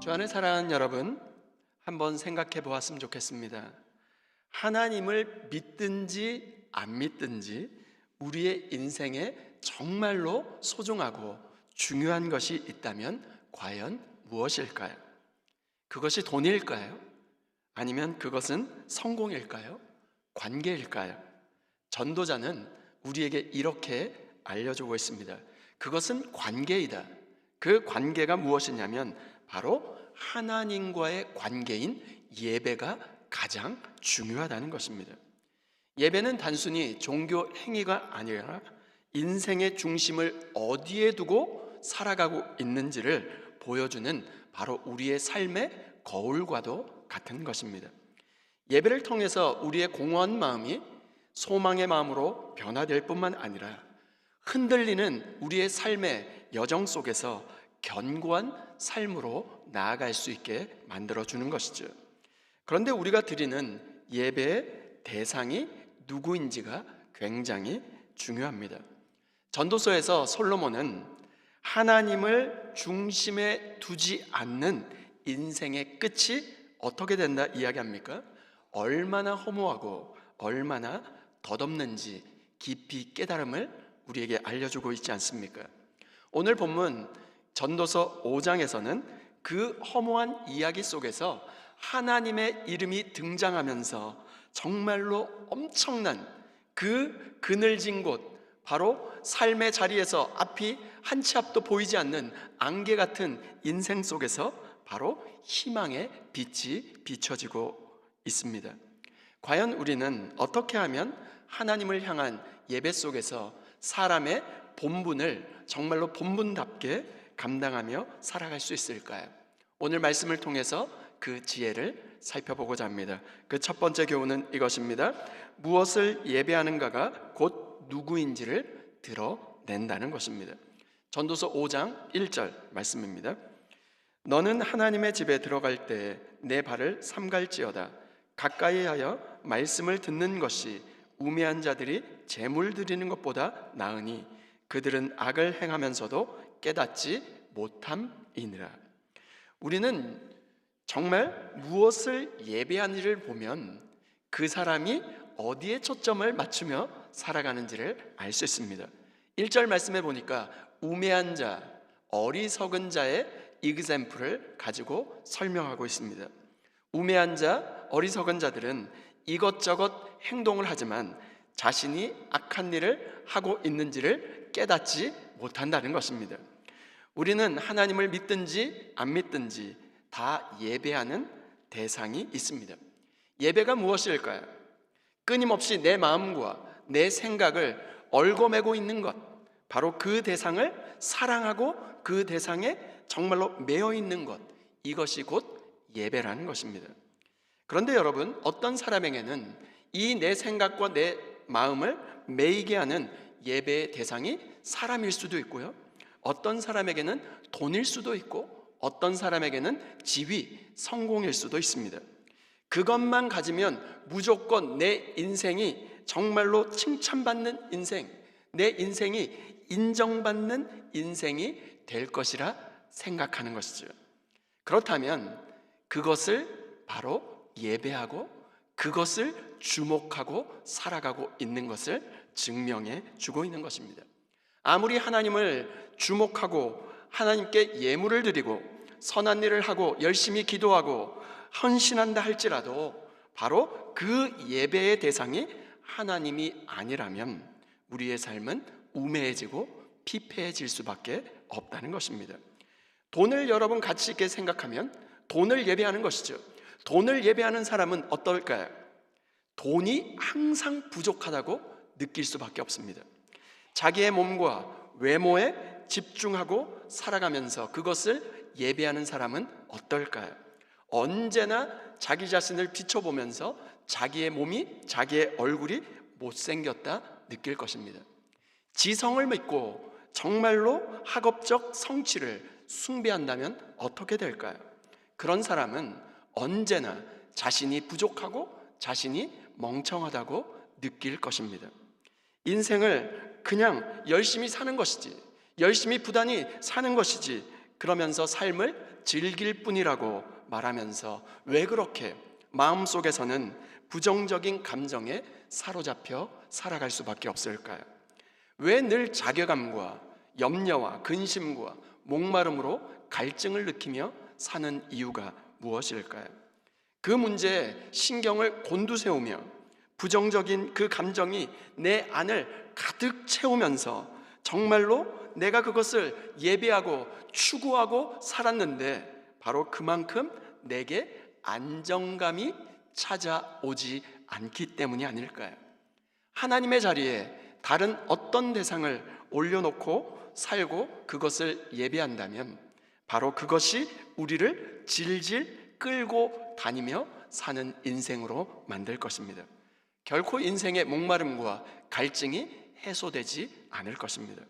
주 안에 사랑하는 여러분, 한번 생각해 보았으면 좋겠습니다. 하나님을 믿든지 안 믿든지 우리의 인생에 정말로 소중하고 중요한 것이 있다면 과연 무엇일까요? 그것이 돈일까요? 아니면 그것은 성공일까요? 관계일까요? 전도자는 우리에게 이렇게 알려주고 있습니다. 그것은 관계이다. 그 관계가 무엇이냐면 바로 하나님과의 관계인 예배가 가장 중요하다는 것입니다. 예배는 단순히 종교 행위가 아니라 인생의 중심을 어디에 두고 살아가고 있는지를 보여주는 바로 우리의 삶의 거울과도 같은 것입니다. 예배를 통해서 우리의 공허한 마음이 소망의 마음으로 변화될 뿐만 아니라 흔들리는 우리의 삶의 여정 속에서 견고한 삶으로 나아갈 수 있게 만들어주는 것이죠. 그런데 우리가 드리는 예배의 대상이 누구인지가 굉장히 중요합니다. 전도서에서 솔로몬은 하나님을 중심에 두지 않는 인생의 끝이 어떻게 된다 이야기합니까? 얼마나 허무하고 얼마나 덧없는지 깊이 깨달음을 우리에게 알려주고 있지 않습니까? 오늘 본문 전도서 5장에서는 그 허무한 이야기 속에서 하나님의 이름이 등장하면서 정말로 엄청난 그 그늘진 곳, 바로 삶의 자리에서 앞이 한 치 앞도 보이지 않는 안개 같은 인생 속에서 바로 희망의 빛이 비춰지고 있습니다. 과연 우리는 어떻게 하면 하나님을 향한 예배 속에서 사람의 본분을 정말로 본분답게 감당하며 살아갈 수 있을까요? 오늘 말씀을 통해서 그 지혜를 살펴보고자 합니다. 그 첫 번째 교훈은 이것입니다. 무엇을 예배하는가가 곧 누구인지를 드러낸다는 것입니다. 전도서 5장 1절 말씀입니다. 너는 하나님의 집에 들어갈 때 내 발을 삼갈지어다. 가까이 하여 말씀을 듣는 것이 우매한 자들이 제물 드리는 것보다 나으니 그들은 악을 행하면서도 깨닫지 못함이니라. 우리는 정말 무엇을 예배하는지를 보면 그 사람이 어디에 초점을 맞추며 살아가는지를 알 수 있습니다. 1절 말씀해 보니까 우매한 자, 어리석은 자의 이그샘플을 가지고 설명하고 있습니다. 우매한 자, 어리석은 자들은 이것저것 행동을 하지만 자신이 악한 일을 하고 있는지를 깨닫지 못한다는 것입니다. 우리는 하나님을 믿든지 안 믿든지 다 예배하는 대상이 있습니다. 예배가 무엇일까요? 끊임없이 내 마음과 내 생각을 얽어매고 있는 것, 바로 그 대상을 사랑하고 그 대상에 정말로 매여 있는 것, 이것이 곧 예배라는 것입니다. 그런데 여러분, 어떤 사람에게는 이 내 생각과 내 마음을 매이게 하는 예배의 대상이 사람일 수도 있고요, 어떤 사람에게는 돈일 수도 있고 어떤 사람에게는 지위, 성공일 수도 있습니다. 그것만 가지면 무조건 내 인생이 정말로 칭찬받는 인생, 내 인생이 인정받는 인생이 될 것이라 생각하는 것이죠. 그렇다면 그것을 바로 예배하고 그것을 주목하고 살아가고 있는 것을 증명해 주고 있는 것입니다. 아무리 하나님을 주목하고 하나님께 예물을 드리고 선한 일을 하고 열심히 기도하고 헌신한다 할지라도 바로 그 예배의 대상이 하나님이 아니라면 우리의 삶은 우매해지고 피폐해질 수밖에 없다는 것입니다. 돈을 여러분 가치 있게 생각하면 돈을 예배하는 것이죠. 돈을 예배하는 사람은 어떨까요? 돈이 항상 부족하다고 느낄 수밖에 없습니다. 자기의 몸과 외모에 집중하고 살아가면서 그것을 예배하는 사람은 어떨까요? 언제나 자기 자신을 비춰보면서 자기의 몸이, 자기의 얼굴이 못생겼다 느낄 것입니다. 지성을 믿고 정말로 학업적 성취를 숭배한다면 어떻게 될까요? 그런 사람은 언제나 자신이 부족하고 자신이 멍청하다고 느낄 것입니다. 인생을 그냥 열심히 사는 것이지, 열심히 부단히 사는 것이지, 그러면서 삶을 즐길 뿐이라고 말하면서 왜 그렇게 마음속에서는 부정적인 감정에 사로잡혀 살아갈 수밖에 없을까요? 왜 늘 자괴감과 염려와 근심과 목마름으로 갈증을 느끼며 사는 이유가 무엇일까요? 그 문제에 신경을 곤두세우며 부정적인 그 감정이 내 안을 가득 채우면서 정말로 내가 그것을 예배하고 추구하고 살았는데 바로 그만큼 내게 안정감이 찾아오지 않기 때문이 아닐까요? 하나님의 자리에 다른 어떤 대상을 올려놓고 살고 그것을 예배한다면 바로 그것이 우리를 질질 끌고 다니며 사는 인생으로 만들 것입니다. 결코 인생의 목마름과 갈증이 해소되지 않을 것입니다.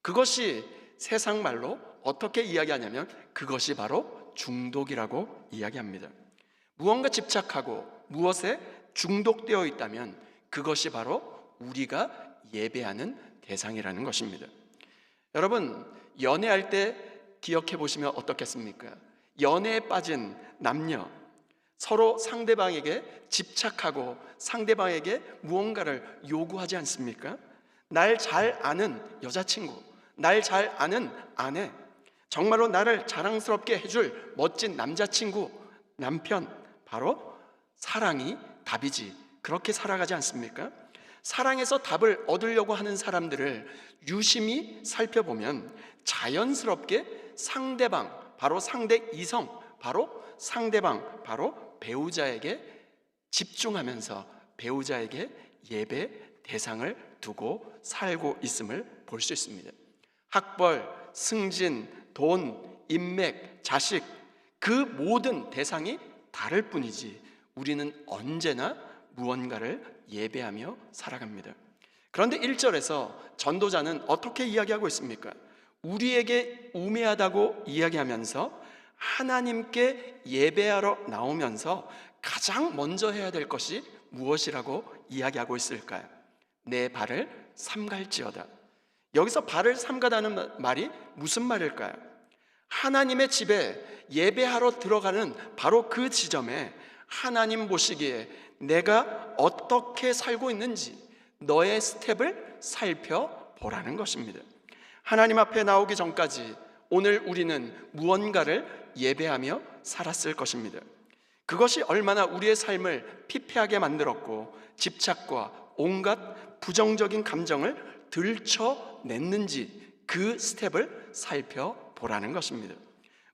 그것이 세상 말로 어떻게 이야기하냐면 그것이 바로 중독이라고 이야기합니다. 무언가 집착하고 무엇에 중독되어 있다면 그것이 바로 우리가 예배하는 대상이라는 것입니다. 여러분, 연애할 때 기억해 보시면 어떻겠습니까? 연애에 빠진 남녀, 서로 상대방에게 집착하고 상대방에게 무언가를 요구하지 않습니까? 날 잘 아는 여자친구, 날 잘 아는 아내, 정말로 나를 자랑스럽게 해줄 멋진 남자친구, 남편, 바로 사랑이 답이지. 그렇게 살아가지 않습니까? 사랑에서 답을 얻으려고 하는 사람들을 유심히 살펴보면 자연스럽게 상대방, 바로 상대 이성, 바로 상대방, 바로 배우자에게 집중하면서 배우자에게 예배 대상을 두고 살고 있음을 볼 수 있습니다. 학벌, 승진, 돈, 인맥, 자식, 그 모든 대상이 다를 뿐이지 우리는 언제나 무언가를 예배하며 살아갑니다. 그런데 1절에서 전도자는 어떻게 이야기하고 있습니까? 우리에게 우매하다고 이야기하면서 하나님께 예배하러 나오면서 가장 먼저 해야 될 것이 무엇이라고 이야기하고 있을까요? 내 발을 삼갈지어다. 여기서 발을 삼가다는 말이 무슨 말일까요? 하나님의 집에 예배하러 들어가는 바로 그 지점에 하나님 보시기에 내가 어떻게 살고 있는지 너의 스텝을 살펴보라는 것입니다. 하나님 앞에 나오기 전까지 오늘 우리는 무언가를 예배하며 살았을 것입니다. 그것이 얼마나 우리의 삶을 피폐하게 만들었고 집착과 온갖 부정적인 감정을 들춰냈는지 그 스텝을 살펴보라는 것입니다.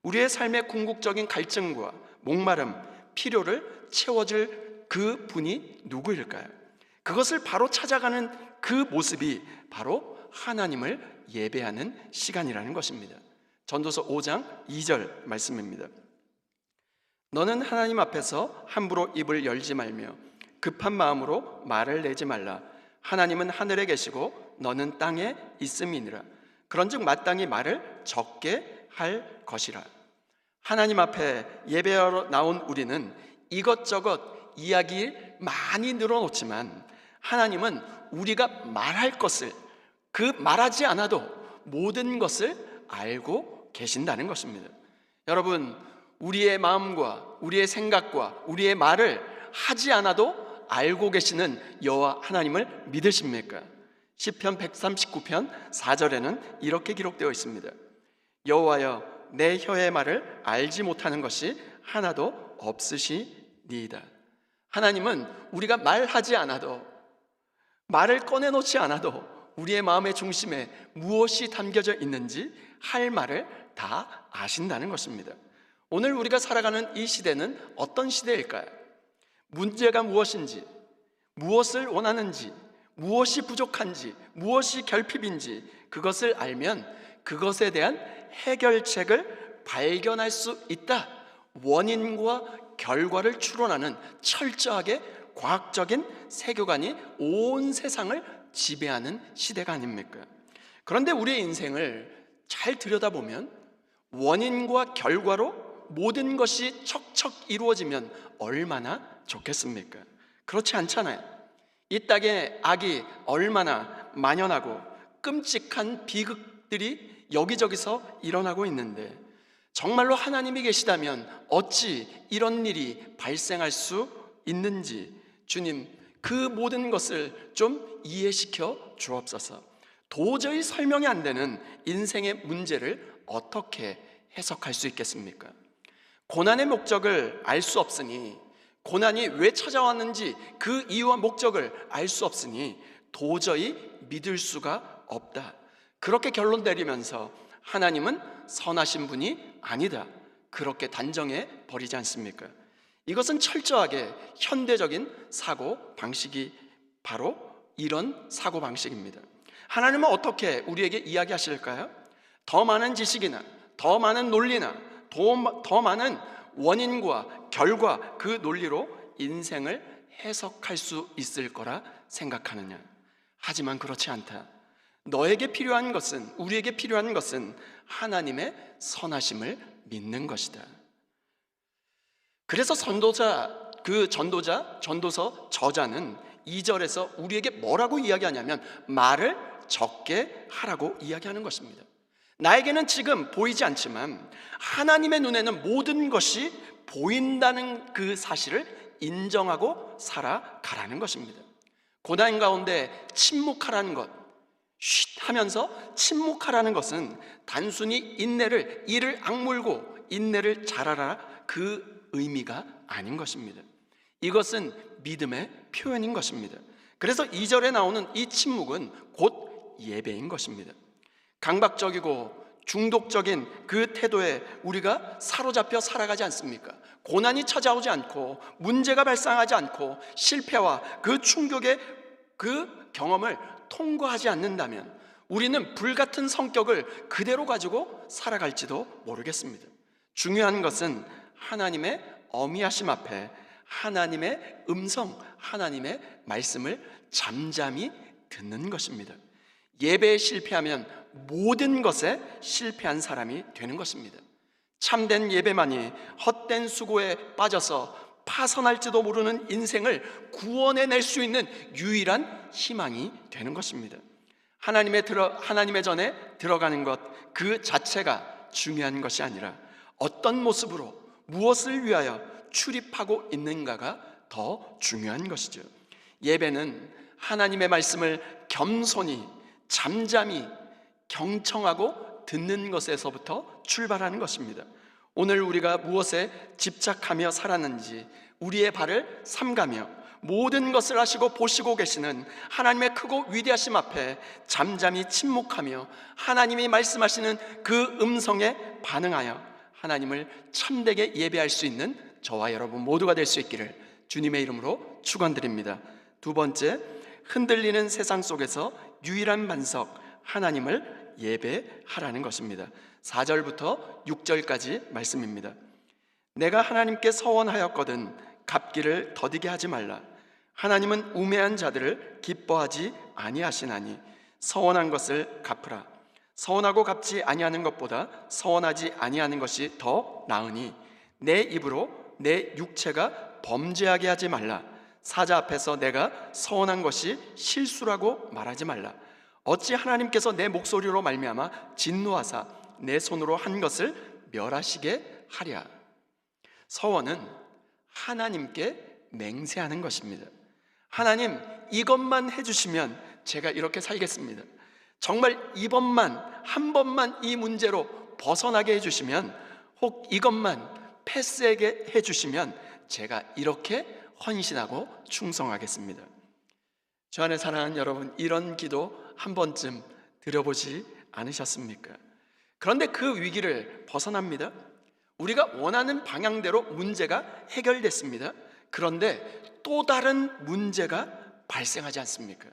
우리의 삶의 궁극적인 갈증과 목마름, 필요를 채워줄 그 분이 누구일까요? 그것을 바로 찾아가는 그 모습이 바로 하나님을 예배하는 시간이라는 것입니다. 전도서 5장 2절 말씀입니다. 너는 하나님 앞에서 함부로 입을 열지 말며 급한 마음으로 말을 내지 말라. 하나님은 하늘에 계시고 너는 땅에 있음이니라. 그런즉 마땅히 말을 적게 할 것이라. 하나님 앞에 예배하러 나온 우리는 이것저것 이야기 많이 늘어놓지만 하나님은 우리가 말할 것을 그 말하지 않아도 모든 것을 알고 계신다는 것입니다. 여러분, 우리의 마음과 우리의 생각과 우리의 말을 하지 않아도 알고 계시는 여호와 하나님을 믿으십니까? 시편 139편 4절에는 이렇게 기록되어 있습니다. 여호와여, 내 혀의 말을 알지 못하는 것이 하나도 없으시니이다. 하나님은 우리가 말하지 않아도, 말을 꺼내놓지 않아도 우리의 마음의 중심에 무엇이 담겨져 있는지 할 말을 다 아신다는 것입니다. 오늘 우리가 살아가는 이 시대는 어떤 시대일까요? 문제가 무엇인지, 무엇을 원하는지, 무엇이 부족한지, 무엇이 결핍인지 그것을 알면 그것에 대한 해결책을 발견할 수 있다. 원인과 결과를 추론하는 철저하게 과학적인 세계관이 온 세상을 지배하는 시대가 아닙니까? 그런데 우리의 인생을 잘 들여다보면 원인과 결과로 모든 것이 척척 이루어지면 얼마나 좋겠습니까? 그렇지 않잖아요. 이 땅에 악이 얼마나 만연하고 끔찍한 비극들이 여기저기서 일어나고 있는데 정말로 하나님이 계시다면 어찌 이런 일이 발생할 수 있는지 주님, 그 모든 것을 좀 이해시켜 주옵소서. 도저히 설명이 안 되는 인생의 문제를 어떻게 해석할 수 있겠습니까? 고난의 목적을 알 수 없으니, 고난이 왜 찾아왔는지 그 이유와 목적을 알 수 없으니 도저히 믿을 수가 없다. 그렇게 결론 내리면서 하나님은 선하신 분이 아니다, 그렇게 단정해 버리지 않습니까? 이것은 철저하게 현대적인 사고 방식이 바로 이런 사고 방식입니다. 하나님은 어떻게 우리에게 이야기하실까요? 더 많은 지식이나 더 많은 논리나 더 많은 원인과 결과, 그 논리로 인생을 해석할 수 있을 거라 생각하느냐? 하지만 그렇지 않다. 너에게 필요한 것은, 우리에게 필요한 것은 하나님의 선하심을 믿는 것이다. 그래서 전도서 저자는 2절에서 우리에게 뭐라고 이야기하냐면 말을 적게 하라고 이야기하는 것입니다. 나에게는 지금 보이지 않지만 하나님의 눈에는 모든 것이 보인다는 그 사실을 인정하고 살아가라는 것입니다. 고난 가운데 침묵하라는 것, 쉿 하면서 침묵하라는 것은 단순히 이를 악물고 인내를 잘하라, 그 의미가 아닌 것입니다. 이것은 믿음의 표현인 것입니다. 그래서 2절에 나오는 이 침묵은 곧 예배인 것입니다. 강박적이고 중독적인 그 태도에 우리가 사로잡혀 살아가지 않습니까? 고난이 찾아오지 않고 문제가 발생하지 않고 실패와 그 충격의 그 경험을 통과하지 않는다면 우리는 불같은 성격을 그대로 가지고 살아갈지도 모르겠습니다. 중요한 것은 하나님의 어미하심 앞에 하나님의 음성, 하나님의 말씀을 잠잠히 듣는 것입니다. 예배에 실패하면 모든 것에 실패한 사람이 되는 것입니다. 참된 예배만이 헛된 수고에 빠져서 파산할지도 모르는 인생을 구원해낼 수 있는 유일한 희망이 되는 것입니다. 하나님의 전에 들어가는 것 그 자체가 중요한 것이 아니라 어떤 모습으로 무엇을 위하여 출입하고 있는가가 더 중요한 것이죠. 예배는 하나님의 말씀을 겸손히 잠잠히 경청하고 듣는 것에서부터 출발하는 것입니다. 오늘 우리가 무엇에 집착하며 살았는지 우리의 발을 삼가며 모든 것을 하시고 보시고 계시는 하나님의 크고 위대하심 앞에 잠잠히 침묵하며 하나님이 말씀하시는 그 음성에 반응하여 하나님을 참되게 예배할 수 있는 저와 여러분 모두가 될 수 있기를 주님의 이름으로 축원드립니다. 두 번째, 흔들리는 세상 속에서 유일한 반석 하나님을 예배하라는 것입니다. 4절부터 6절까지 말씀입니다. 내가 하나님께 서원하였거든 갚기를 더디게 하지 말라. 하나님은 우매한 자들을 기뻐하지 아니하시나니 서원한 것을 갚으라. 서원하고 갚지 아니하는 것보다 서원하지 아니하는 것이 더 나으니 내 입으로 내 육체가 범죄하게 하지 말라. 사자 앞에서 내가 서원한 것이 실수라고 말하지 말라. 어찌 하나님께서 내 목소리로 말미암아 진노하사 내 손으로 한 것을 멸하시게 하랴. 서원은 하나님께 맹세하는 것입니다. 하나님, 이것만 해주시면 제가 이렇게 살겠습니다. 정말 한 번만 이 문제로 벗어나게 해주시면, 혹 이것만 패스하게 해주시면 제가 이렇게 헌신하고 충성하겠습니다. 저 안에 사랑하는 여러분, 이런 기도 한 번쯤 드려보지 않으셨습니까? 그런데 그 위기를 벗어납니다. 우리가 원하는 방향대로 문제가 해결됐습니다. 그런데 또 다른 문제가 발생하지 않습니까?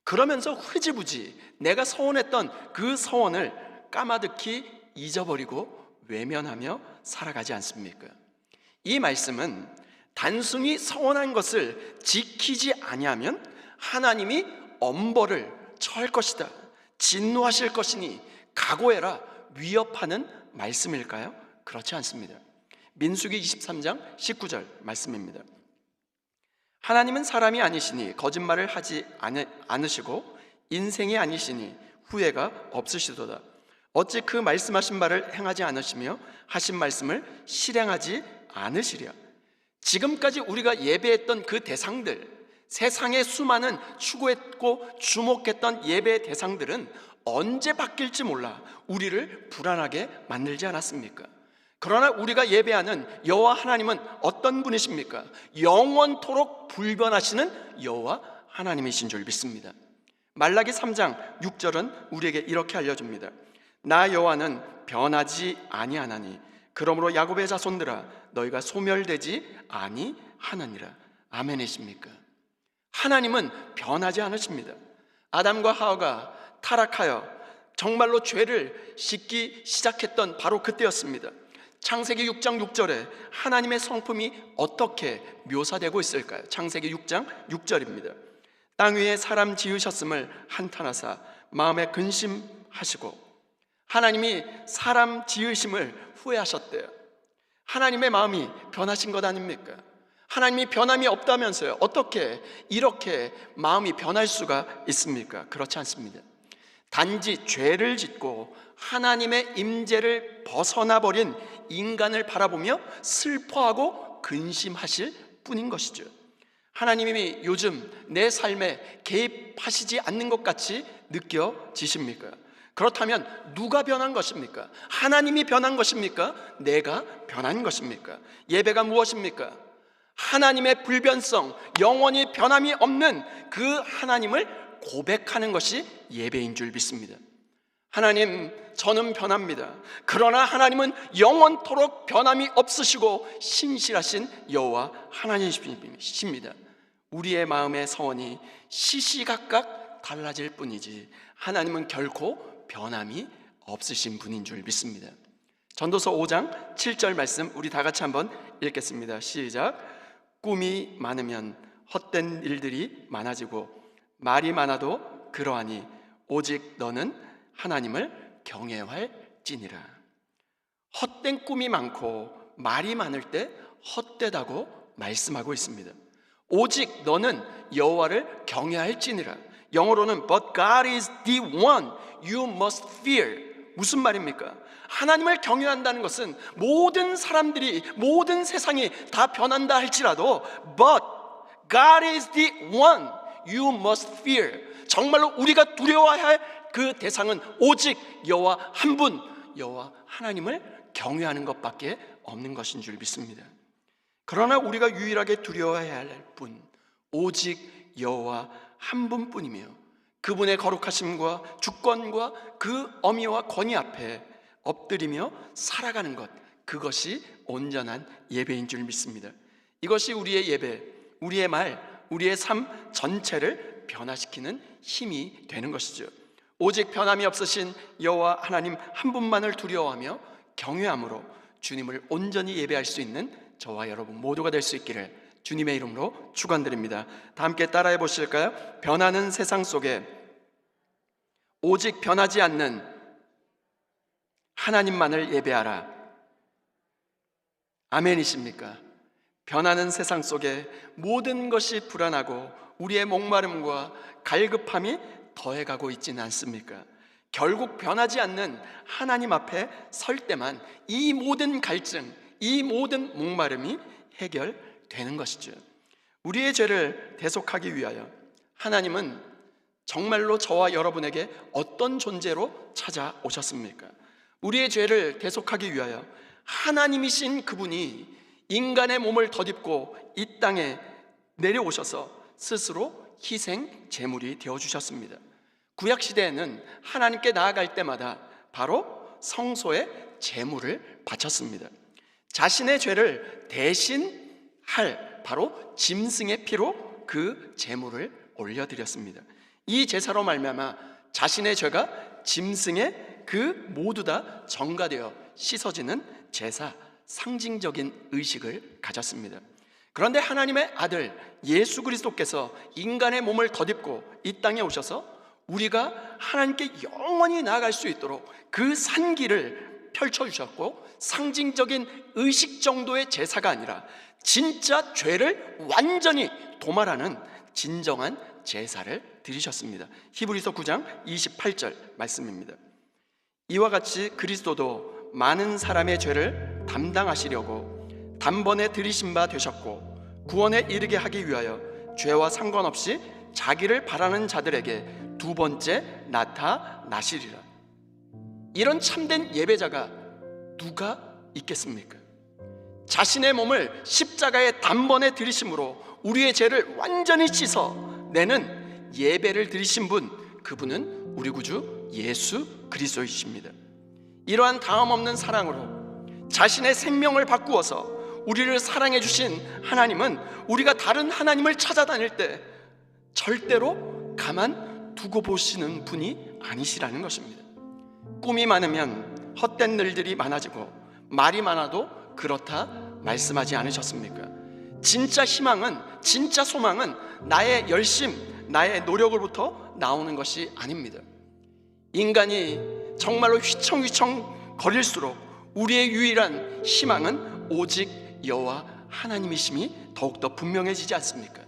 그러면서 흐지부지 내가 서원했던 그 서원을 까마득히 잊어버리고 외면하며 살아가지 않습니까? 이 말씀은 단순히 서원한 것을 지키지 아니하면 하나님이 엄벌을 처할 것이다, 진노하실 것이니 각오해라, 위협하는 말씀일까요? 그렇지 않습니다. 민수기 23장 19절 말씀입니다. 하나님은 사람이 아니시니 거짓말을 하지 않으시고 인생이 아니시니 후회가 없으시도다. 어찌 그 말씀하신 바를 행하지 않으시며 하신 말씀을 실행하지 않으시랴. 지금까지 우리가 예배했던 그 대상들, 세상의 수많은 추구했고 주목했던 예배의 대상들은 언제 바뀔지 몰라 우리를 불안하게 만들지 않았습니까? 그러나 우리가 예배하는 여호와 하나님은 어떤 분이십니까? 영원토록 불변하시는 여호와 하나님이신 줄 믿습니다. 말라기 3장 6절은 우리에게 이렇게 알려줍니다. 나 여호와는 변하지 아니하나니 그러므로 야곱의 자손들아 너희가 소멸되지 아니하느니라. 아멘이십니까? 하나님은 변하지 않으십니다. 아담과 하와가 타락하여 정말로 죄를 짓기 시작했던 바로 그때였습니다. 창세기 6장 6절에 하나님의 성품이 어떻게 묘사되고 있을까요? 창세기 6장 6절입니다. 땅 위에 사람 지으셨음을 한탄하사 마음에 근심하시고, 하나님이 사람 지으심을 후회하셨대요. 하나님의 마음이 변하신 것 아닙니까? 하나님이 변함이 없다면서요. 어떻게 이렇게 마음이 변할 수가 있습니까? 그렇지 않습니다. 단지 죄를 짓고 하나님의 임재를 벗어나 버린 인간을 바라보며 슬퍼하고 근심하실 뿐인 것이죠. 하나님이 요즘 내 삶에 개입하시지 않는 것 같이 느껴지십니까? 그렇다면 누가 변한 것입니까? 하나님이 변한 것입니까? 내가 변한 것입니까? 예배가 무엇입니까? 하나님의 불변성, 영원히 변함이 없는 그 하나님을 고백하는 것이 예배인 줄 믿습니다. 하나님, 저는 변합니다. 그러나 하나님은 영원토록 변함이 없으시고 신실하신 여호와 하나님이십니다. 우리의 마음의 서원이 시시각각 달라질 뿐이지 하나님은 결코 변함이 없으신 분인 줄 믿습니다. 전도서 5장 7절 말씀 우리 다 같이 한번 읽겠습니다. 시작. 꿈이 많으면 헛된 일들이 많아지고 말이 많아도 그러하니 오직 너는 하나님을 경외할지니라. 헛된 꿈이 많고 말이 많을 때 헛되다고 말씀하고 있습니다. 오직 너는 여호와를 경외할지니라. 영어로는 But God is the one you must fear. 무슨 말입니까? 하나님을 경외한다는 것은 모든 사람들이, 모든 세상이 다 변한다 할지라도 But God is the one you must fear. 정말로 우리가 두려워해야 할 그 대상은 오직 여호와 한 분, 여호와 하나님을 경외하는 것밖에 없는 것인 줄 믿습니다. 그러나 우리가 유일하게 두려워해야 할 분, 오직 여호와 한 분뿐이며 그분의 거룩하심과 주권과 그 어미와 권위 앞에 엎드리며 살아가는 것, 그것이 온전한 예배인 줄 믿습니다. 이것이 우리의 예배, 우리의 말, 우리의 삶 전체를 변화시키는 힘이 되는 것이죠. 오직 변함이 없으신 여호와 하나님 한 분만을 두려워하며 경외함으로 주님을 온전히 예배할 수 있는 저와 여러분 모두가 될 수 있기를 주님의 이름으로 축원드립니다. 다 함께 따라해 보실까요? 변하는 세상 속에 오직 변하지 않는 하나님만을 예배하라. 아멘이십니까? 변하는 세상 속에 모든 것이 불안하고 우리의 목마름과 갈급함이 더해가고 있지는 않습니까? 결국 변하지 않는 하나님 앞에 설 때만 이 모든 갈증, 이 모든 목마름이 해결되는 것이죠. 우리의 죄를 대속하기 위하여 하나님은 정말로 저와 여러분에게 어떤 존재로 찾아오셨습니까? 우리의 죄를 대속하기 위하여 하나님이신 그분이 인간의 몸을 덧입고 이 땅에 내려오셔서 스스로 희생 제물이 되어주셨습니다. 구약시대에는 하나님께 나아갈 때마다 바로 성소에 제물을 바쳤습니다. 자신의 죄를 대신할 바로 짐승의 피로 그 제물을 올려드렸습니다. 이 제사로 말미암아 자신의 죄가 짐승의 그 모두 다 전가되어 씻어지는 제사, 상징적인 의식을 가졌습니다. 그런데 하나님의 아들 예수 그리스도께서 인간의 몸을 덧입고 이 땅에 오셔서 우리가 하나님께 영원히 나아갈 수 있도록 그 산길을 펼쳐주셨고, 상징적인 의식 정도의 제사가 아니라 진짜 죄를 완전히 도말하는 진정한 제사를 드리셨습니다. 히브리서 9장 28절 말씀입니다. 이와 같이 그리스도도 많은 사람의 죄를 담당하시려고 단번에 들이신 바 되셨고, 구원에 이르게 하기 위하여 죄와 상관없이 자기를 바라는 자들에게 두 번째 나타나시리라. 이런 참된 예배자가 누가 있겠습니까? 자신의 몸을 십자가에 단번에 들이심으로 우리의 죄를 완전히 씻어내는 예배를 드리신 분, 그분은 우리 구주 예수 그리스도이십니다. 이러한 다음없는 사랑으로 자신의 생명을 바꾸어서 우리를 사랑해 주신 하나님은 우리가 다른 하나님을 찾아다닐 때 절대로 가만 두고 보시는 분이 아니시라는 것입니다. 꿈이 많으면 헛된 일들이 많아지고, 말이 많아도 그렇다 말씀하지 않으셨습니까? 진짜 희망은, 진짜 소망은 나의 열심, 나의 노력으로부터 나오는 것이 아닙니다. 인간이 정말로 휘청휘청 거릴수록 우리의 유일한 희망은 오직 여호와 하나님이심이 더욱더 분명해지지 않습니까?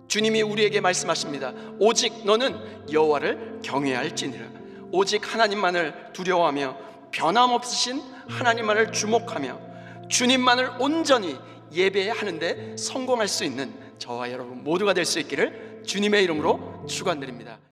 주님이 우리에게 말씀하십니다. 오직 너는 여호와를 경외할지니라. 오직 하나님만을 두려워하며 변함없으신 하나님만을 주목하며 주님만을 온전히 예배하는데 성공할 수 있는 저와 여러분 모두가 될 수 있기를 주님의 이름으로 축원드립니다.